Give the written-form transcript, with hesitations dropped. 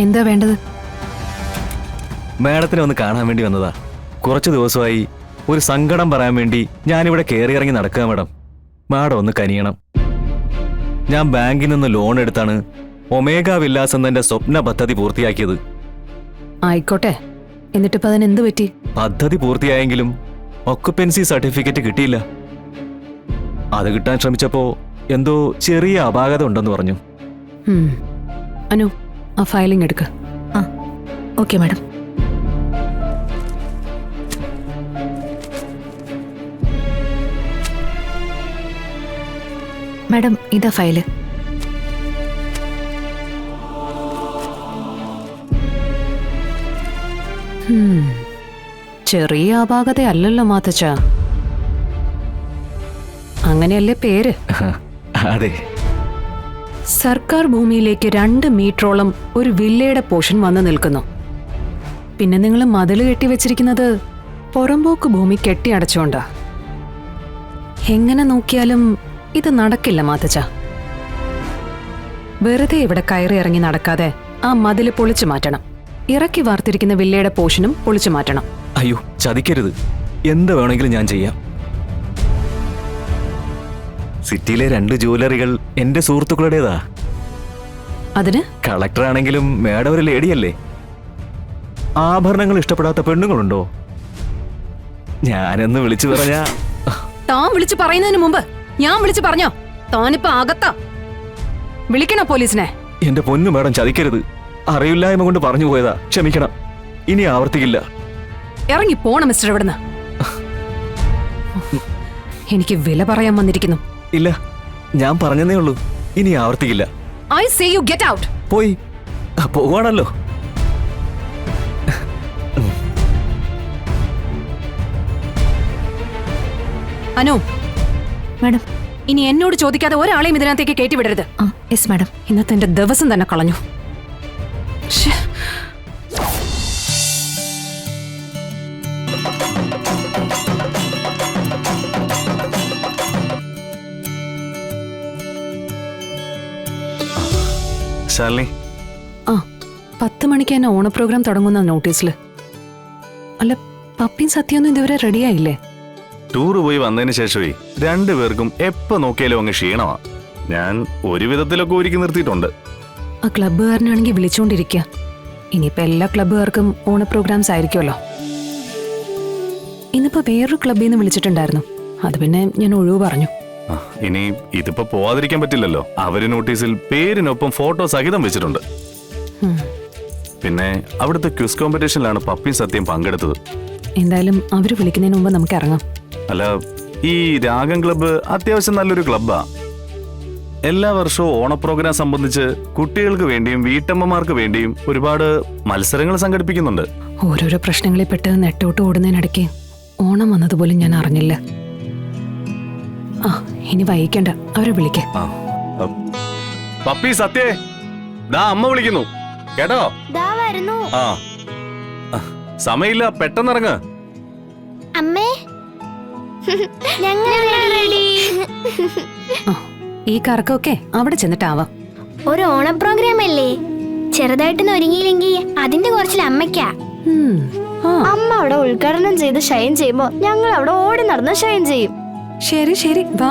എന്താ വേണ്ടത്? മാഡത്തിനെ ഒന്ന് കാണാൻ വേണ്ടി വന്നതാ. കുറച്ചു ദിവസമായി ഒരു സങ്കടം പറയാൻ വേണ്ടി ഞാനിവിടെ കയറി ഇറങ്ങി നടക്കുക മാഡം. മാഡം ഒന്ന് കനിയണം. ഞാൻ ബാങ്കിൽ നിന്ന് ലോൺ എടുത്താണ് ഒമേഗ വില്ലാസ് എന്നെന്റെ സ്വപ്ന പദ്ധതി പൂർത്തിയാക്കിയത്. ആയിക്കോട്ടെ, എന്നിട്ടിപ്പോ അതിനെന്ത് പറ്റി? പദ്ധതി പൂർത്തിയായെങ്കിലും ഒക്കുപെൻസി സർട്ടിഫിക്കറ്റ് കിട്ടിയില്ല. അത് കിട്ടാൻ ശ്രമിച്ചപ്പോ എന്തോ ചെറിയ അപാകത ഉണ്ടെന്ന് പറഞ്ഞു. അനു, ആ ഫയലിംഗ് എടുക്ക. Okay madam. മാഡം, ഇതാ ഫയല്. ചെറിയ അപാകതയല്ലല്ലോ മാത്തച്ച. അങ്ങനെയല്ലേ പേര്? അതെ. സർക്കാർ ഭൂമിയിലേക്ക് 2 മീറ്ററോളം ഒരു വില്ലയുടെ പോർഷൻ വന്നു നിൽക്കുന്നു. പിന്നെ നിങ്ങൾ മതില് കെട്ടിവെച്ചിരിക്കുന്നത് പുറമ്പോക്ക് ഭൂമി കെട്ടിയടച്ചോണ്ടാ. എങ്ങനെ നോക്കിയാലും ഇത് നടക്കില്ല മാത്തച്ച. വെറുതെ ഇവിടെ കയറി ഇറങ്ങി നടക്കാതെ ആ മതില് പൊളിച്ചു മാറ്റണം. ഇറക്കി വാർത്തിരിക്കുന്ന വില്ലയുടെ പോർഷനും പൊളിച്ചു മാറ്റണം. അയ്യോ, ചതിക്കരുത്. എന്ത് വേണമെങ്കിലും ഞാൻ ചെയ്യാം. സിറ്റിയിലെ 2 ജ്വല്ലറികൾ എന്റെ സുഹൃത്തുക്കളുടേതാ. അതിന് കളക്ടർ ആണെങ്കിലും മേഡം ഒരു ലേഡിയല്ലേ. ആഭരണങ്ങൾ ഇഷ്ടപ്പെടാത്ത പെണ്ണുങ്ങളുണ്ടോ? ഞാനെന്ന് വിളിച്ചു പറഞ്ഞാ. താൻ വിളിച്ചു പറയുന്നതിന് മുമ്പ് ഞാൻ വിളിച്ചു പറഞ്ഞോ? താനിപ്പോ അകത്താ. വിളിക്കണോ പോലീസിനെ? എന്റെ പൊന്നു മേഡം, ചതിക്കരുത്. അറിയില്ലായ്മ കൊണ്ട് പറഞ്ഞു പോയതാ, ക്ഷമിക്കണം. ഇനി ആവർത്തിക്കില്ല. ഇറങ്ങി പോണം മിസ്റ്റർ ഇവിടുന്ന്. എനിക്ക് വില പറയാൻ വന്നിരിക്കുന്നു. ഇല്ല, ഞാൻ പറഞ്ഞതേ ഉള്ളൂ. ഇനി ആവർത്തിക്കില്ല. I say you get out. പോയി പോവാണല്ലോ. അനു മാഡം, ഇനി എന്നോട് ചോദിക്കാതെ ഒരാളെയും ഇതിനകത്തേക്ക് കയറ്റിവിടരുത്. Yes madam. ഇന്നത്തെ എന്റെ ദിവസം തന്നെ കളഞ്ഞു. ശാലിനി, 10 മണിക്ക് തന്നെ ഓണ പ്രോഗ്രാം തുടങ്ങുന്ന നോട്ടീസില്. അല്ല, പപ്പിയും സത്യൊന്നും ഇതുവരെ റെഡിയായില്ലേ? ടൂറ് പോയി വന്നതിന് ശേഷമേ 2 പേർക്കും എപ്പോ നോക്കിയാലും അങ്ങ് ക്ഷീണമാ. ഞാൻ ഒരു വിധത്തിലൊക്കെ ഒരുക്കി നിർത്തിയിട്ടുണ്ട്. ആ ക്ലബ്ബുകാരനാണെങ്കിൽ വിളിച്ചുകൊണ്ടിരിക്കുക. ഇനിയിപ്പോ എല്ലാ ക്ലബ്ബുകാർക്കും ഓണ പ്രോഗ്രാംസ് ആയിരിക്കുമല്ലോ. ഇന്നിപ്പോ വേറൊരു ക്ലബ്ബിൽ നിന്ന് വിളിച്ചിട്ടുണ്ടായിരുന്നു. അത് പിന്നെ ഞാൻ ഒഴിവ് പറഞ്ഞു. ഇനി ഇതിപ്പോ പോവാതിരിക്കാൻ പറ്റില്ലല്ലോ. അവര് നോട്ടീസിൽ പേരിനൊപ്പം ഫോട്ടോ സഹിതം വെച്ചിട്ടുണ്ട്. പിന്നെ അവിടുത്തെ ക്വിസ് കോമ്പറ്റീഷനിലാണ് പപ്പിയും സത്യം പങ്കെടുത്തത്. എന്തായാലും അവര് വിളിക്കുന്നതിന് മുമ്പ് നമുക്ക് ഇറങ്ങാം. അല്ല, ഈ രാഗം ക്ലബ്ബ് അത്യാവശ്യം നല്ലൊരു ക്ലബ്ബാ. എല്ലാ വർഷവും ഓണ പ്രോഗ്രാം സംബന്ധിച്ച് കുട്ടികൾക്ക് വേണ്ടിയും വീട്ടമ്മമാർക്ക് വേണ്ടിയും ഒരുപാട് മത്സരങ്ങൾ സംഘടിപ്പിക്കുന്നുണ്ട്. ഓരോരോ പ്രശ്നങ്ങളിൽ പെട്ട് നെട്ടോട്ട് ഓടുന്നതിനിടയ്ക്ക് ഓണം വന്നതുപോലും ഞാൻ അറിഞ്ഞില്ല. ഇനി വൈകിക്കണ്ട, അവരെ വിളിക്കേ. പപ്പി സത്യേ, ദാ അമ്മ വിളിക്കുന്നു കേട്ടോ. ആ, സമയമില്ല, പെട്ടെന്നിറങ്ങ്. അമ്മേ, ഞങ്ങൾ റെഡി. ഈ കറക്കമൊക്കെ അവിടെ ചെന്നിട്ടാവാം. ഒരു ഓണ പ്രോഗ്രാം അല്ലേ, ചെറുതായിട്ടൊന്നും ഒരുങ്ങിയില്ലെങ്കിൽ അതിന്റെ കുറച്ചിൽ അമ്മയ്ക്കാ. അമ്മ അവിടെ ഉദ്ഘാടനം ചെയ്ത് ഷൈൻ ചെയ്യുമ്പോ ഞങ്ങൾ അവിടെ ഓടി നടന്ന് ഷൈൻ ചെയ്യും. ശരി ശരി, വാ.